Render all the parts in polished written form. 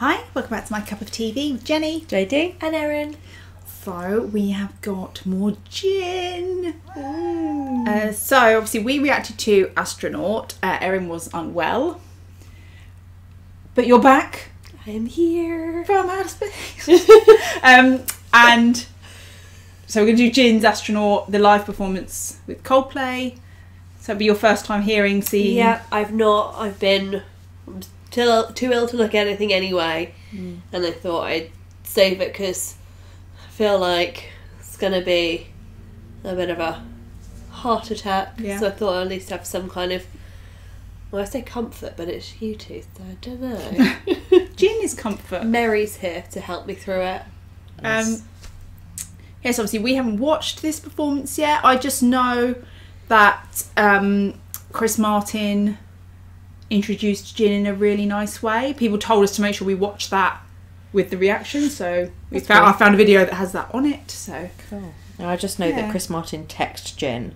Hi, welcome back to My Cup of TV with Jenny, JD and Erin. So we have got more gin. So obviously we reacted to Astronaut. Erin was unwell, but you're back. I am here From outer space. And so we're going to do Gin's Astronaut, the live performance with Coldplay. So it'll be your first time hearing, seeing. Yeah, I've been too ill to look at anything anyway, and I thought I'd save it because I feel like it's going to be a bit of a heart attack. Yeah. So I thought I'd at least have some kind of, well, I say comfort, but it's YouTube, so I don't know. Gin is comfort. Mary's here to help me through it. Yes, obviously we haven't watched this performance yet. I just know that Chris Martin introduced Gin in a really nice way. People told us to make sure we watch that with the reaction, so I found a video that has that on it. So cool. And I just know that Chris Martin texted Gin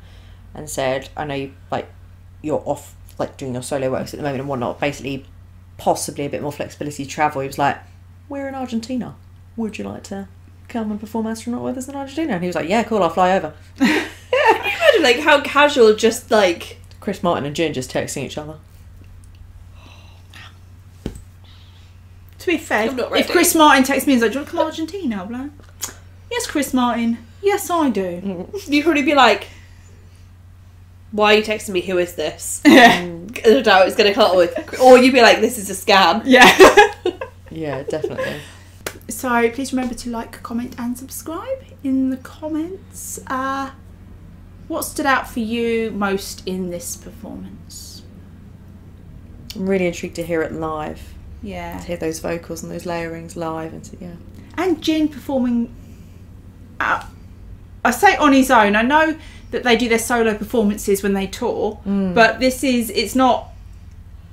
and said, "I know you're off doing your solo works at the moment and whatnot. Basically, possibly a bit more flexibility to travel." He was like, "We're in Argentina. Would you like to come and perform Astronaut with us in Argentina?" And he was like, "Yeah, cool. I'll fly over." Can you imagine how casual, just Chris Martin and Gin just texting each other. to be fair, I'm not ready. if Chris Martin texts me and is like, "Do you want to come to Argentina?" I'm like, "Yes, Chris Martin. Yes, I do." You'd probably be like, "Why are you texting me? Who is this?" Yeah. I doubt it's going to come up with, or you'd be like, "This is a scam." Yeah. Yeah, definitely. So please remember to like, comment and subscribe in the comments. What stood out for you most in this performance? I'm really intrigued to hear it live. Yeah. To hear those vocals and those layerings live, And Gin performing, I say on his own. I know that they do their solo performances when they tour, but it's not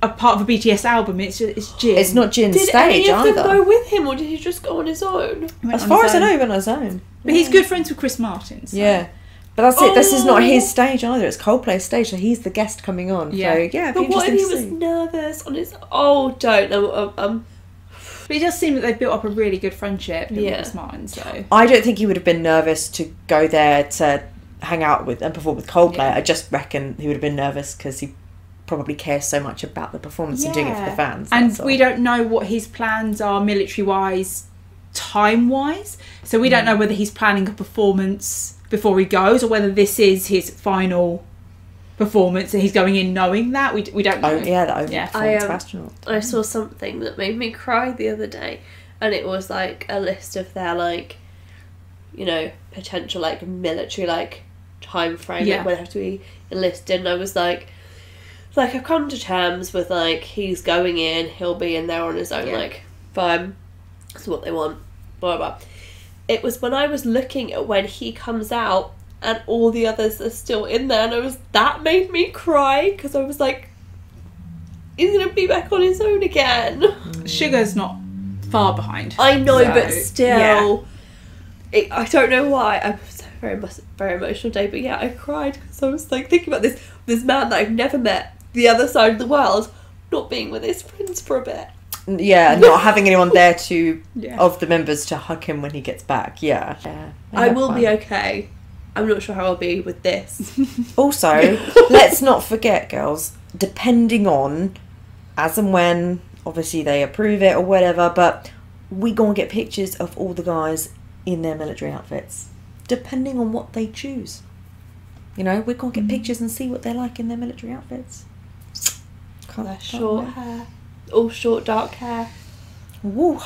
a part of a BTS album. It's Gin. It's not Gin's Did stage any of them either. go with him, or did he just go on his own? As far as I know, he went on his own. But he's good friends with Chris Martin. So. Yeah. But that's it. This is not his stage either. It's Coldplay's stage, so he's the guest coming on. Yeah. So yeah, it'd be But what if interesting he to was see. nervous on his? Oh, don't. But it does seem that they've built up a really good friendship with Yeah. Chris Martin. So I don't think he would have been nervous to go there to hang out with and perform with Coldplay. Yeah. I just reckon he would have been nervous because he probably cares so much about the performance and doing it for the fans. And we don't know what his plans are military-wise, time-wise. So we don't know whether he's planning a performance before he goes or whether this is his final performance and he's going in knowing that. We don't know. The only performance of Astronaut. I saw something that made me cry the other day, and it was a list of their potential military time frame when they have to be enlisted, and I was like I've come to terms with he's going in, he'll be in there on his own, fine, that's what they want, blah blah blah. It was when I was looking at when he comes out and all the others are still in there, and that made me cry because I was like, he's gonna be back on his own again. Sugar's not far behind. I know, so, but still, I don't know why. I'm so very emotional day, but yeah, I cried because I was thinking about this man that I've never met, the other side of the world, not being with his friends for a bit. Yeah, not having anyone there of the members to hug him when he gets back. Yeah. I will be okay. I'm not sure how I'll be with this. Also, let's not forget, girls, depending on as and when, obviously, they approve it or whatever, but we gonna get pictures of all the guys in their military outfits, depending on what they choose. We're gonna get pictures and see what they're like in their military outfits. Their short hair. All short, dark hair. Woo.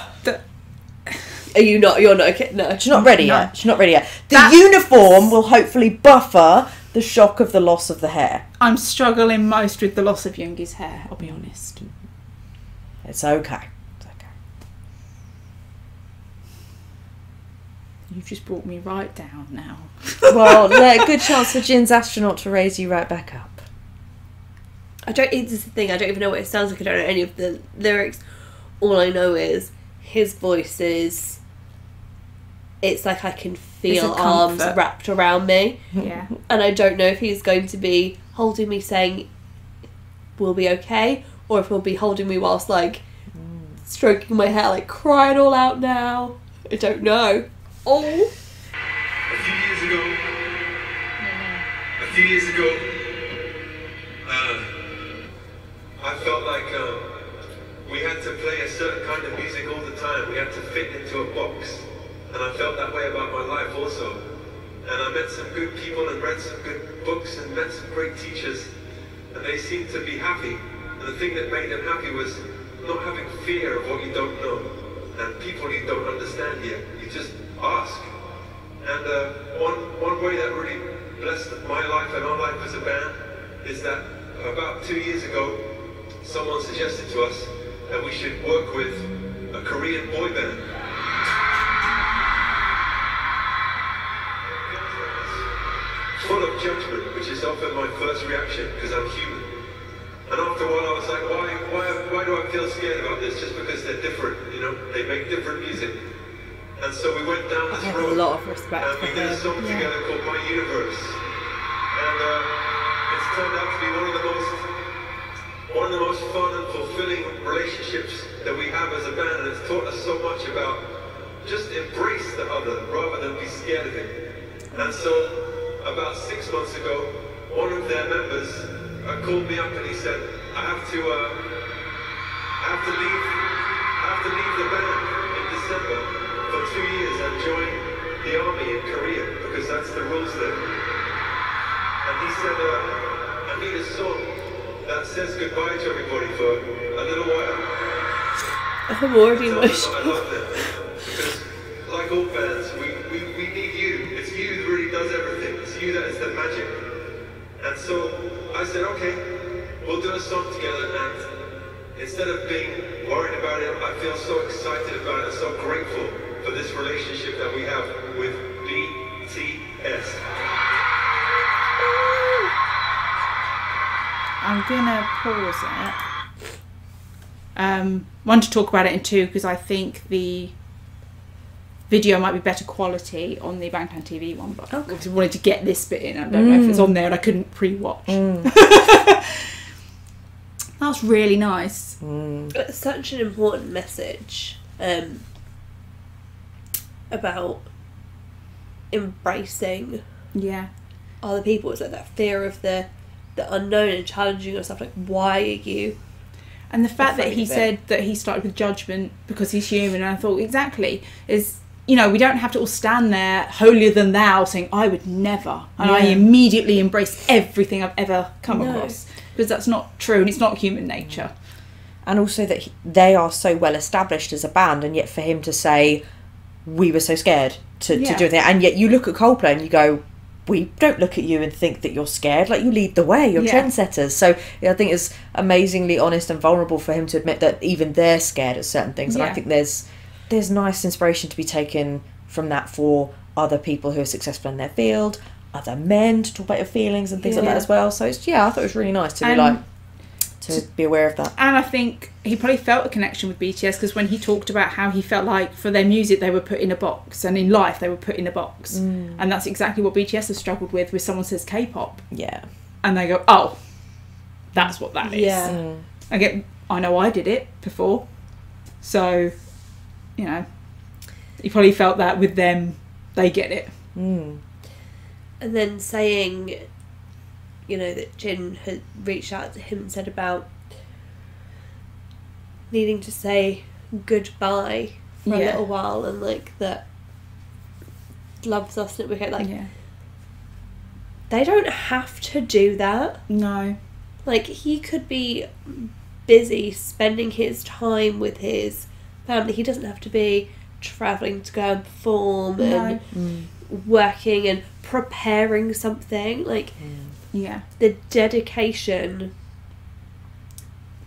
Are you not? You're not okay? No. She's not ready yet. She's not ready yet. The uniform will hopefully buffer the shock of the loss of the hair. I'm struggling most with the loss of Yoongi's hair, I'll be honest. It's okay. It's okay. You've just brought me right down now. Well, good chance for Gin's Astronaut to raise you right back up. This is the thing, I don't even know what it sounds like. I don't know any of the lyrics. All I know is his voice is, it's like I can feel arms wrapped around me. Yeah. And I don't know if he's going to be holding me saying we'll be okay, or if he'll be holding me whilst stroking my hair, like crying all out now. I don't know. Oh. A few years ago, I felt like we had to play a certain kind of music all the time. We had to fit into a box. And I felt that way about my life also. And I met some good people and read some good books and met some great teachers. And they seemed to be happy. And the thing that made them happy was not having fear of what you don't know. And people you don't understand yet. You just ask. And one way that really blessed my life and our life as a band is that about 2 years ago, someone suggested to us that we should work with a Korean boy band. Full of judgment, which is often my first reaction because I'm human. And after a while I was like, why do I feel scared about this? Just because they're different, you know, they make different music. And so we went down this road. A lot of respect and we did a song together called My Universe. And it's turned out to be one of the most fun and fulfilling relationships that we have as a band, and it's taught us so much about just embrace the other rather than be scared of it. And so about 6 months ago, one of their members called me up and he said, I have to leave the band in December for 2 years and join the army in Korea because that's the rules there. And he said, I need a song that says goodbye to everybody for a little while. I'm already emotional. I love that because, like all bands, we need you. It's you that really does everything. It's you that is the magic. And so I said, okay, we'll do a song together. And instead of being worried about it, I feel so excited about it and so grateful for this relationship that we have with BTS. I'm gonna pause it. One, to talk about it, and two, because I think the video might be better quality on the Bangtan TV one, but I obviously wanted to get this bit in. I don't know if it's on there and I couldn't pre-watch. That's really nice. It's such an important message about embracing other people. It's like that fear of the unknown and challenging yourself. Like, why are you? And the fact that he said that he started with judgment because he's human, and I thought exactly is, you know, we don't have to all stand there holier than thou saying I would never, and I immediately embrace everything I've ever come across, because that's not true and it's not human nature. And also that they are so well established as a band, and yet for him to say we were so scared to do anything, and yet you look at Coldplay and you go, we don't look at you and think that you're scared. Like, you lead the way, you're trendsetters. So I think it's amazingly honest and vulnerable for him to admit that even they're scared at certain things. And I think there's nice inspiration to be taken from that for other people who are successful in their field, other men to talk about your feelings and things like that as well. So it's, I thought it was really nice to be like, to be aware of that. And I think he probably felt a connection with BTS, because when he talked about how he felt like for their music they were put in a box, and in life they were put in a box, and that's exactly what BTS has struggled with someone says K-pop, and they go, oh, that's what that is. I know I did it before, so you know, he probably felt that with them, they get it. And then saying, you know, that Jin had reached out to him and said about needing to say goodbye for a little while, and like that loves us and we get like they don't have to do that. No. Like, he could be busy spending his time with his family. He doesn't have to be travelling to go and perform and working and preparing something. Like, the dedication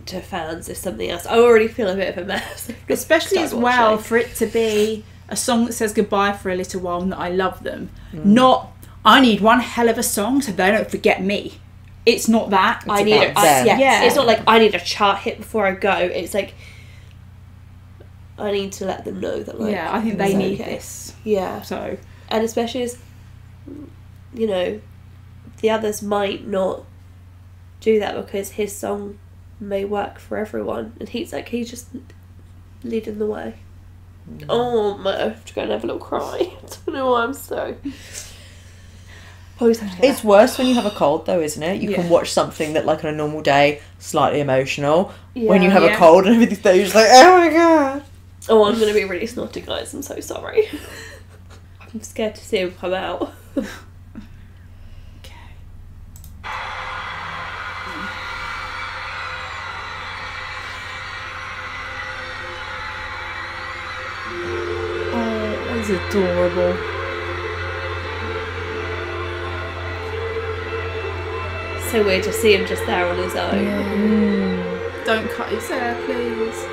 to fans is something else. I already feel a bit of a mess. Especially as well for it to be a song that says goodbye for a little while and that I love them. Not, I need one hell of a song so they don't forget me. It's not that. It's It's not like I need a chart hit before I go. It's like I need to let them know that, like, I think they need this. So, and especially as, you know, the others might not do that because his song may work for everyone, and he's like, he just leading the way. Oh, I have to go and have a little cry. I don't know why I'm so... It's worse when you have a cold, though, isn't it? You can watch something that, like, on a normal day, slightly emotional. When you have a cold and everything's there, you're just like, oh my god. Oh, I'm going to be really snotty, guys. I'm so sorry. I'm scared to see him come out. That's adorable. So weird to see him just there on his own. Yeah. Don't cut his hair, please.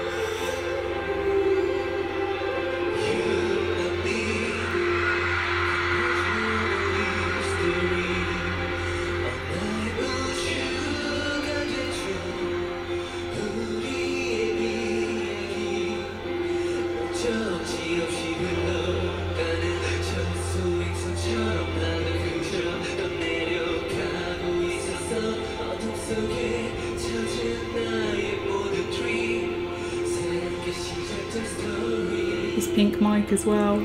His pink mic as well.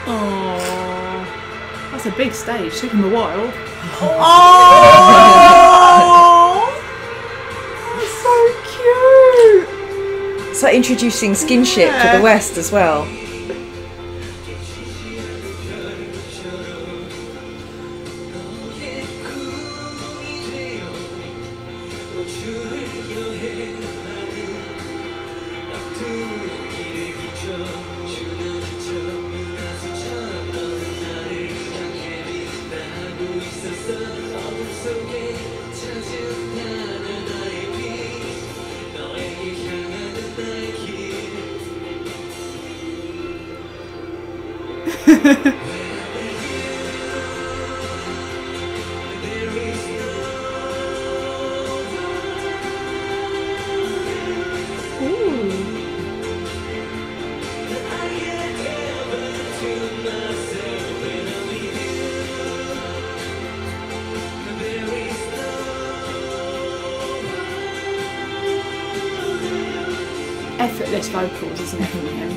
Oh, that's a big stage. Took him a while. Oh, that's so cute. It's like introducing skinship to the West as well. Effortless vocals, isn't it, from him?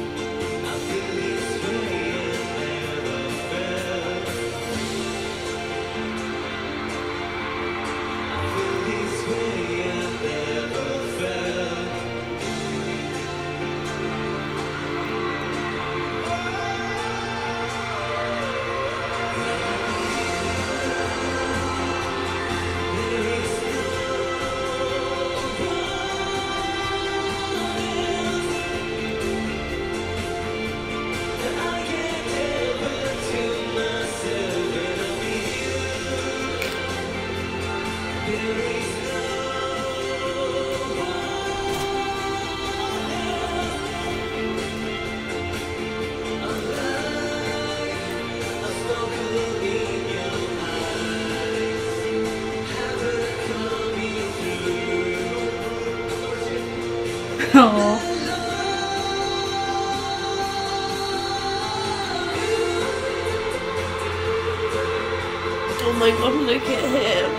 Oh my god, look at him.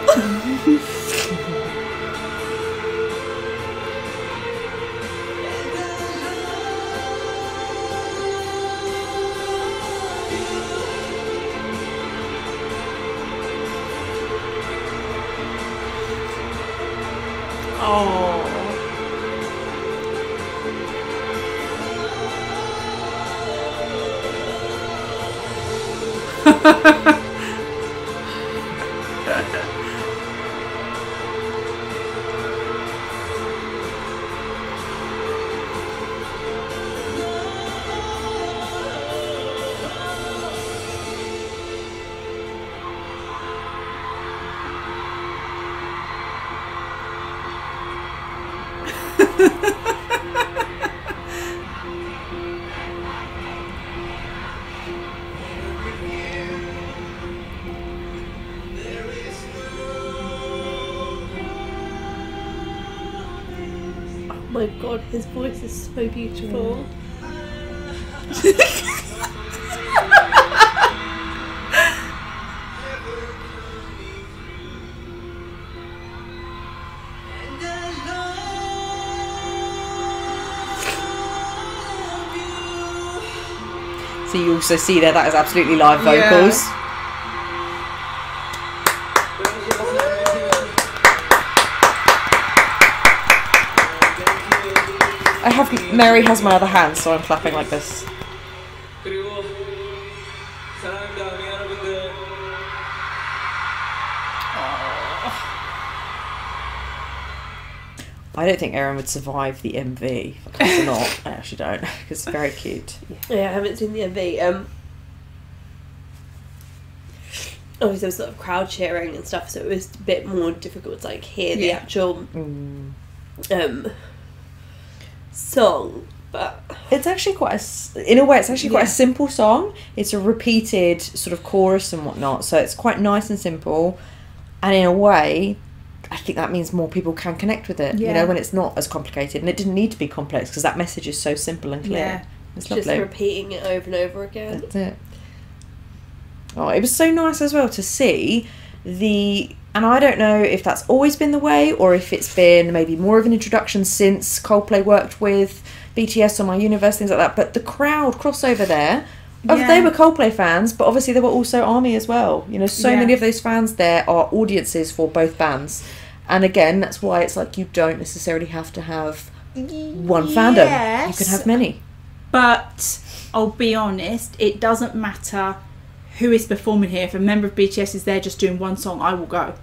my god, his voice is so beautiful. So you also see there that is absolutely live vocals. Yeah. I have Mary has my other hand, so I'm clapping like this. I don't think Erin would survive the MV. Or not. I actually don't, because it's very cute. Yeah, I haven't seen the MV. Obviously there was a lot of crowd cheering and stuff, so it was a bit more difficult to like hear the actual song. But it's actually quite in a way it's actually quite a simple song. It's a repeated sort of chorus and whatnot, so it's quite nice and simple, and in a way I think that means more people can connect with it, you know, when it's not as complicated. And it didn't need to be complex because that message is so simple and clear. It's lovely. Just repeating it over and over again. That's it. Oh, it was so nice as well to see and I don't know if that's always been the way or if it's been maybe more of an introduction since Coldplay worked with BTS on My Universe, things like that, but the crowd crossover there, they were Coldplay fans, but obviously they were also ARMY as well. You know, so many of those fans there are audiences for both bands. And again, that's why it's like you don't necessarily have to have one fandom. You can have many. But I'll be honest, it doesn't matter who is performing here. If a member of BTS is there just doing one song, I will go.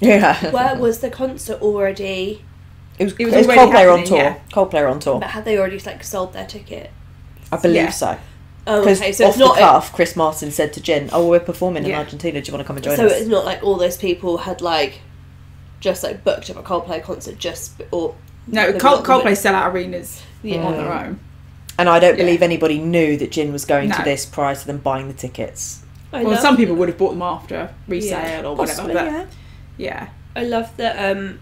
Yeah. Where was the concert already? It was Coldplay on tour. Yeah. Coldplay on tour. But had they already like sold their ticket? I believe so. Oh, okay. So off it's not the cuff, Chris Martin said to Jin, "Oh, we're performing in Argentina. Do you want to come and join us?" So it's not like all those people had like just like booked up a Coldplay concert Coldplay sell out arenas on their own. And I don't believe anybody knew that Jin was going to this prior to them buying the tickets. Well, some people would have bought them after resale or possibly, whatever. But I love that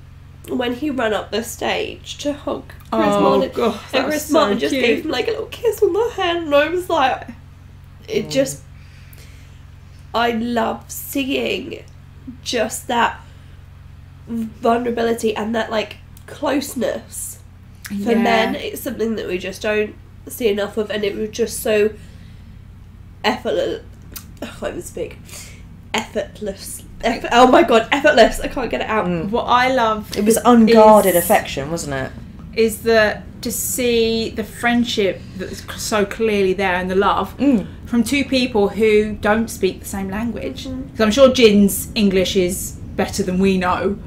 when he ran up the stage to hug Chris Martin, and Chris Martin just gave him like a little kiss on the hand, and I was like, I love seeing just that vulnerability and that like closeness for men. It's something that we just don't see enough of, and it was just so effortless. I can't even speak. Effortless. Oh my god, effortless. I can't get it out. What I love, it was unguarded affection, wasn't it? Is that to see the friendship that's so clearly there and the love from two people who don't speak the same language. Because I'm sure Jin's English is better than we know,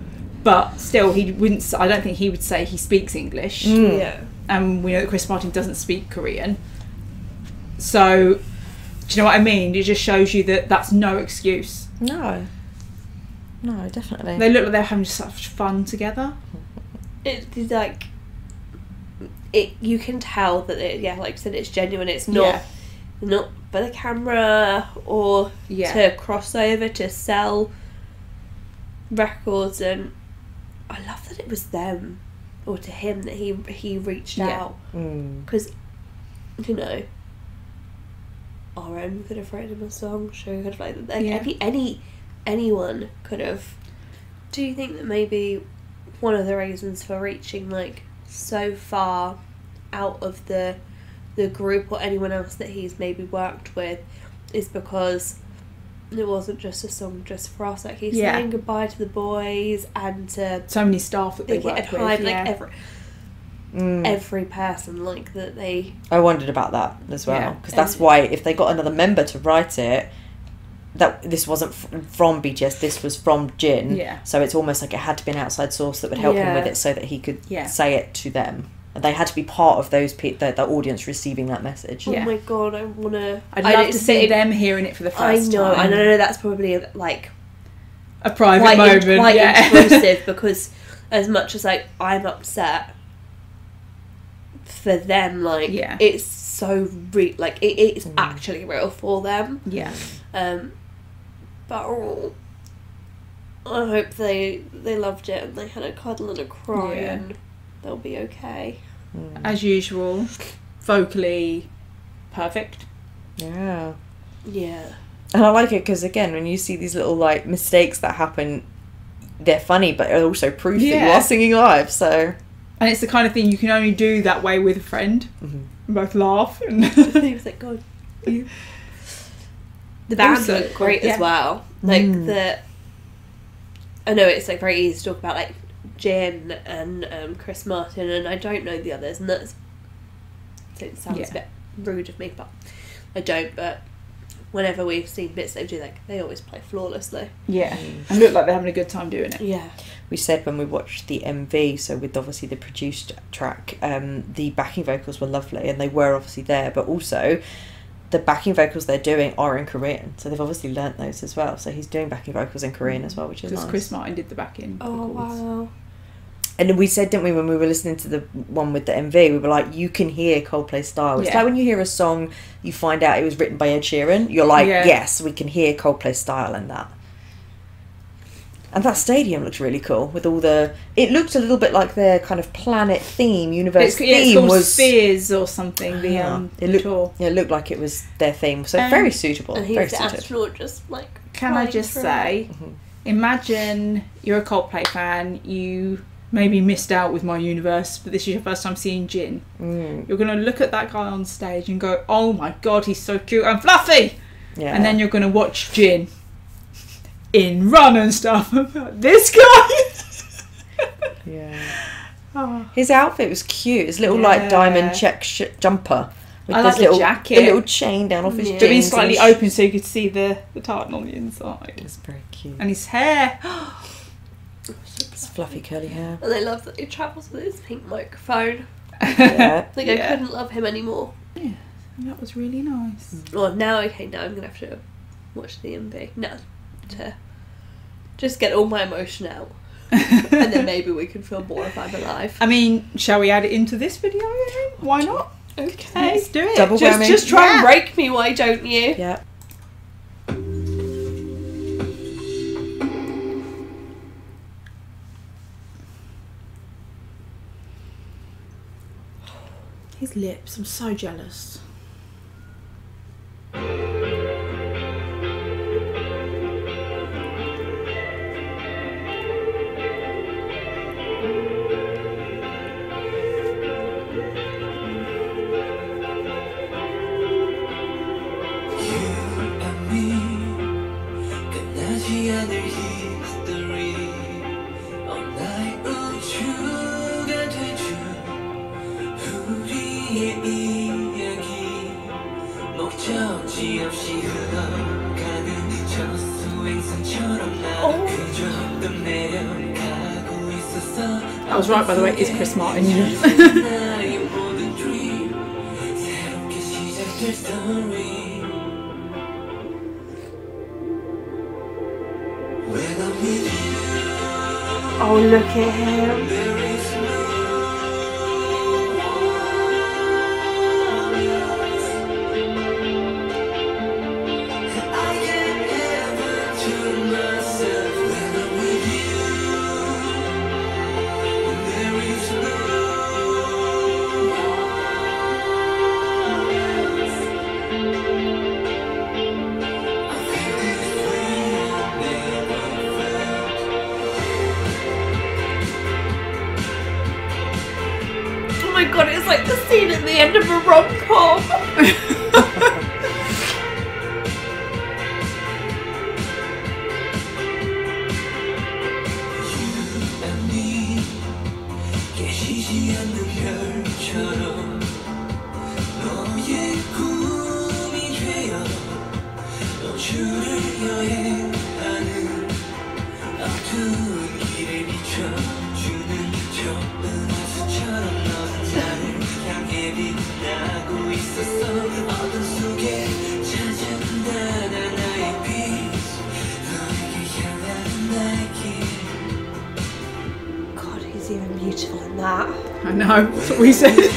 but still, he wouldn't. I don't think he would say he speaks English. And we know that Chris Martin doesn't speak Korean. So, do you know what I mean? It just shows you that that's no excuse. No, definitely. They look like they're having such fun together. It's like you can tell that like I said, it's genuine. It's not for the camera or to cross over to sell records. And I love that it was them or to him that he reached out, because you know, Erin could have written him a song. She could have anyone could have. Do you think that maybe one of the reasons for reaching like so far out of the group or anyone else that he's maybe worked with is because it wasn't just a song just for us? Like he's saying goodbye to the boys and to so many staff that they worked with. Like every person like that they. I wondered about that as well, because that's why if they got another member to write it, that this wasn't from BTS, this was from Jin. So it's almost like it had to be an outside source that would help him with it, so that he could say it to them. And they had to be part of those the audience receiving that message. Oh my god, I wanna. I'd love to see them hearing it for the first time. I know that's probably like a private moment, quite intrusive, because as much as like I'm upset for them, like it's so like it's actually real for them. But I hope they loved it and they had a cuddle and a cry and they'll be okay. As usual, vocally perfect. Yeah. Yeah. And I like it because, again, when you see these little, like, mistakes that happen, they're funny, but they're also proof that you Yeah. are singing live, so... And it's the kind of thing you can only do that way with a friend. Mm-hmm. Both laugh and... He was like, God. The band Also, looked great yeah. as well. Like, I know it's, like, very easy to talk about, like, Jin and Chris Martin, and I don't know the others, and that's... It sounds a bit rude of me, but I don't, but... Whenever we've seen bits they do, like, they always play flawlessly. Yeah. And look like they're having a good time doing it. Yeah. We said when we watched the MV, so with obviously the produced track, the backing vocals were lovely, and they were obviously there, but also the backing vocals they're doing are in Korean, so they've obviously learnt those as well. So he's doing backing vocals in Korean as well, which is nice. Because Chris Martin did the backing vocals. Wow. And we said, didn't we, when we were listening to the one with the MV, we were like, you can hear Coldplay style. It's like when you hear a song, you find out it was written by Ed Sheeran, you're like, yes, we can hear Coldplay style in that. And that stadium looked really cool with all the... It looked a little bit like their kind of planet theme, universe theme. It's called was Spheres or something, the tour. Yeah, it looked like it was their theme. So very suitable. And very he's the suited. astronaut just, like... Can I just say, imagine you're a Coldplay fan, you... maybe missed out with My Universe, but this is your first time seeing Jin. You're going to look at that guy on stage and go, oh my God, he's so cute and fluffy. Yeah. And then you're going to watch Jin in Run and stuff. This guy. Yeah. His outfit was cute. His little like diamond check jumper. With I like this the jacket. The little chain down off his jeans. But being slightly open so you could see the tartan on the inside. It's very cute. And his hair. His fluffy curly hair. And I love that he travels with his pink microphone. Yeah. Like, I couldn't love him anymore. Yeah, that was really nice. Well, now I'm going to have to watch the MV. No. To just get all my emotion out. And then maybe we can feel more if I'm alive. I mean, shall we add it into this video? Why not? Okay. Let's do it. Double whammy. Just try and break me, why don't you? Yeah. His lips, I'm so jealous. I was right, by the way, it's Chris Martin. Oh, look at him. Oh my god, it's like the scene at the end of a rom-com. God, he's even beautiful in that. I know, that's what we said.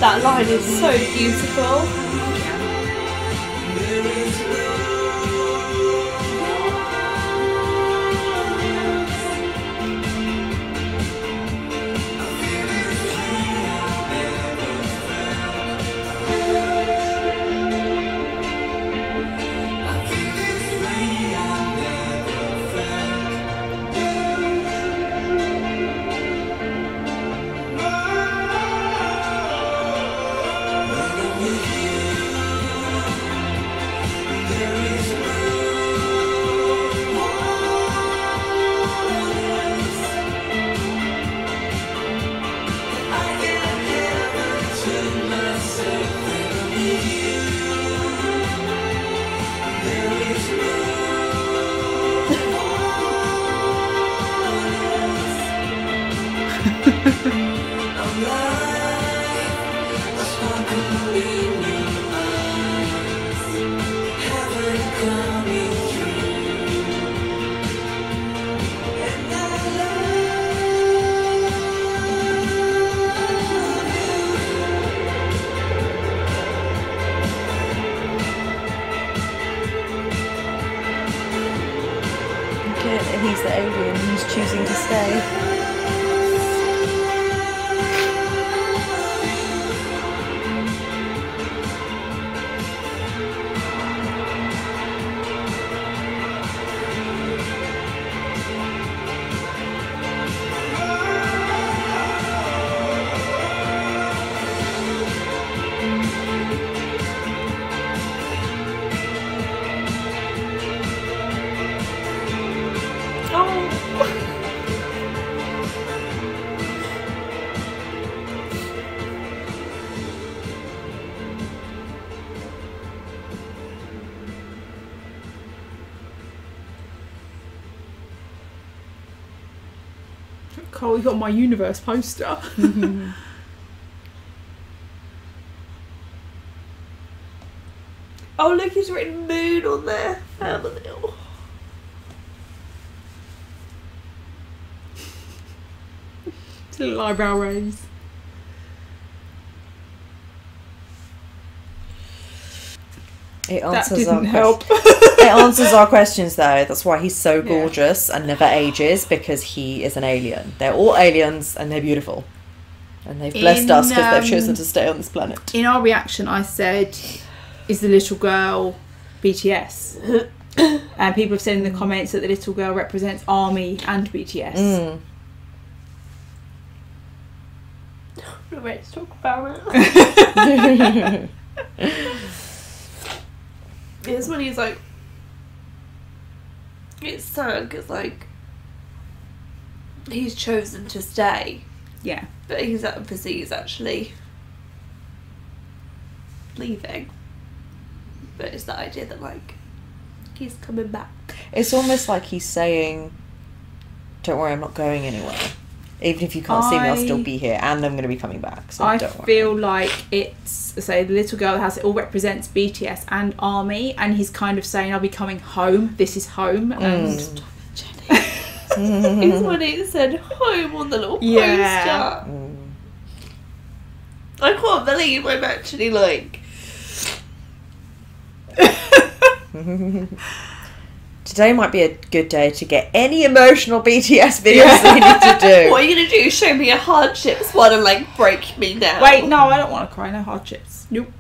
That line is so beautiful. He's the alien who's choosing to stay. Cole, you got my universe poster. Oh, look, he's written moon on there. Family. Little eyebrow raise. It That answers didn't our help. It answers our questions though. That's why he's so gorgeous and never ages, because he is an alien. They're all aliens and they're beautiful. And they've blessed us because they've chosen to stay on this planet. In our reaction, I said, is the little girl BTS? And people have said in the comments that the little girl represents ARMY and BTS. I'm not ready to talk about it. It's when he's like, it's sad because like he's chosen to stay, Yeah. but he's actually leaving. But it's the idea that like he's coming back. It's almost like he's saying, don't worry, I'm not going anywhere. Even if you can't see me, I'll still be here, and I'm going to be coming back. So I don't worry. feel like it's, so the little girl house, it all represents BTS and ARMY, and he's kind of saying, I'll be coming home. This is home. And It's when it said home on the little poster. Yeah. I can't believe I'm actually like. Today might be a good day to get any emotional BTS videos that you need to do. What are you gonna do? Show me a hardships one and like break me now? Wait, no, I don't want to cry. No hardships. Nope.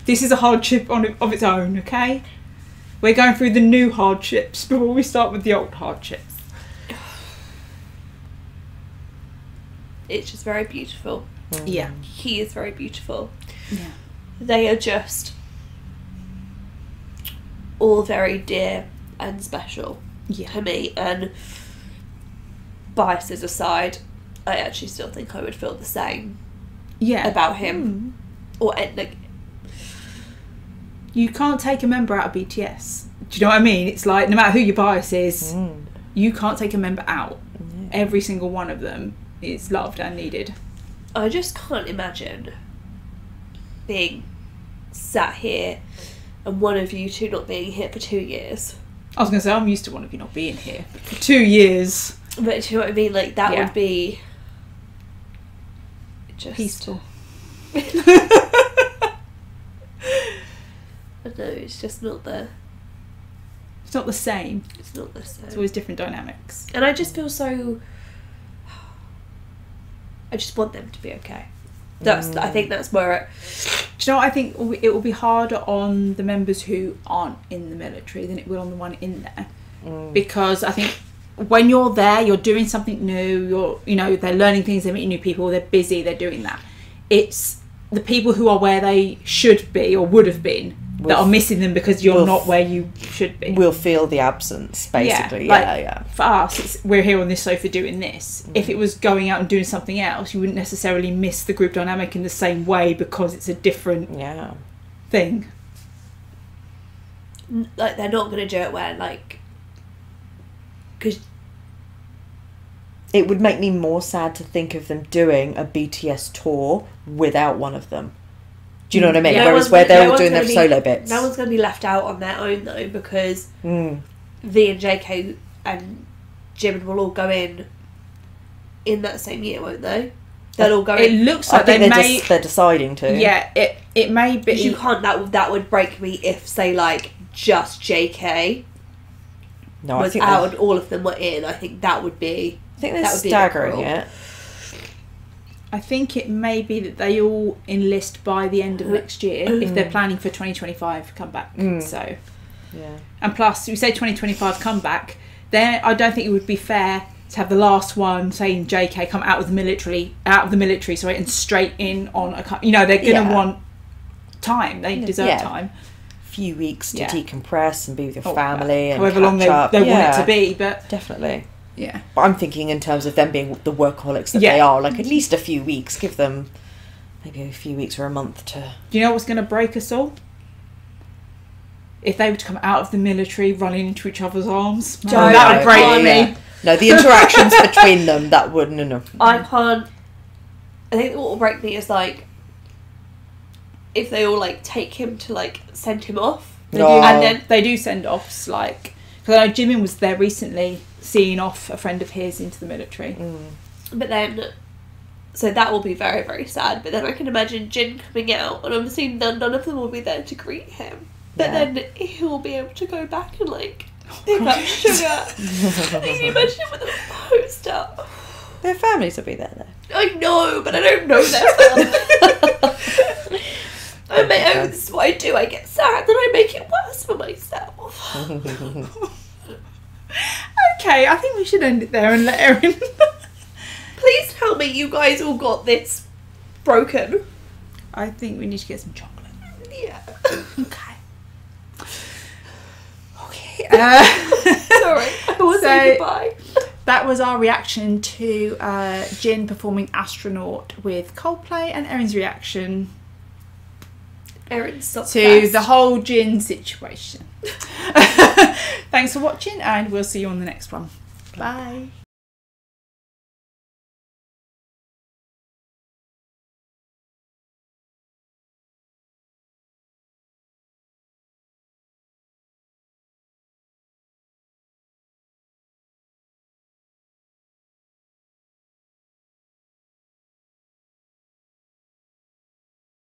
This is a hardship of its own, okay? We're going through the new hardships before we start with the old hardships. It's just very beautiful. Yeah. He is very beautiful. Yeah. They are just all very dear and special to me, and biases aside, I actually still think I would feel the same about him. Or like, you can't take a member out of BTS. Do you know what I mean? It's like, no matter who your bias is, you can't take a member out. Every single one of them is loved and needed. I just can't imagine being sat here and one of you two not being here for 2 years. I was going to say, I'm used to one of you not being here. But for 2 years. But do you know what I mean? Like, that would be just peaceful. I know, it's just not the... It's not the same. It's not the same. It's always different dynamics. And I just feel so... I just want them to be okay. I think that's where it... Do you know what I think? It will be harder on the members who aren't in the military than it will on the one in there. Because I think when you're there, you're doing something new, they're learning things, they're meeting new people, they're busy, they're doing that. It's the people who are where they should be or would have been that are missing them because you're not where you should be. We'll feel the absence, basically. Yeah. For us, we're here on this sofa doing this. If it was going out and doing something else, you wouldn't necessarily miss the group dynamic in the same way because it's a different thing. Like, they're not going to do it where, like... Because... It would make me more sad to think of them doing a BTS tour without one of them. Do you know what I mean? Yeah, whereas where they're all doing their solo bits. No one's going to be left out on their own, though, because V and JK and Jimin will all go in that same year, won't they? They'll all go in. It looks like they're deciding to. Yeah, it may be. You can't. That would break me if, say, like, just JK was out and all of them were in. I think that would be... I think they're staggering it. I think it may be that they all enlist by the end of next year if they're planning for 2025 comeback. So, and plus, we say 2025 comeback. Then I don't think it would be fair to have the last one, saying JK, come out of the military, and straight in on a. They're going to want time. They deserve time. Few weeks to decompress and be with your family and however long they want it to be, but definitely. Yeah. But I'm thinking in terms of them being the workaholics that they are, like at least a few weeks. Give them maybe a few weeks or a month to... Do you know what's going to break us all? If they were to come out of the military running into each other's arms. That would break me. No, the interactions between them, that would... No. I can't... I think what will break me is, like, if they all, like, take him to, like, send him off. And then they do send offs, like... Because I know Jimin was there recently seeing off a friend of his into the military. But then, so that will be very, very sad. But then I can imagine Jin coming out, and obviously none of them will be there to greet him. But then he'll be able to go back and, like, pick up sugar. And can you imagine him with a poster? Their families will be there, though. I know, but I don't know their family. This is what I do. I get sad, and I make it worse for myself. Okay, I think we should end it there and let Erin... Please tell me you guys all got this broken. I think we need to get some chocolate. Yeah. Okay. Sorry, I was saying goodbye. That was our reaction to Jin performing Astronaut with Coldplay, and Erin's reaction to the whole Jin situation. Thanks for watching, and we'll see you on the next one. Bye.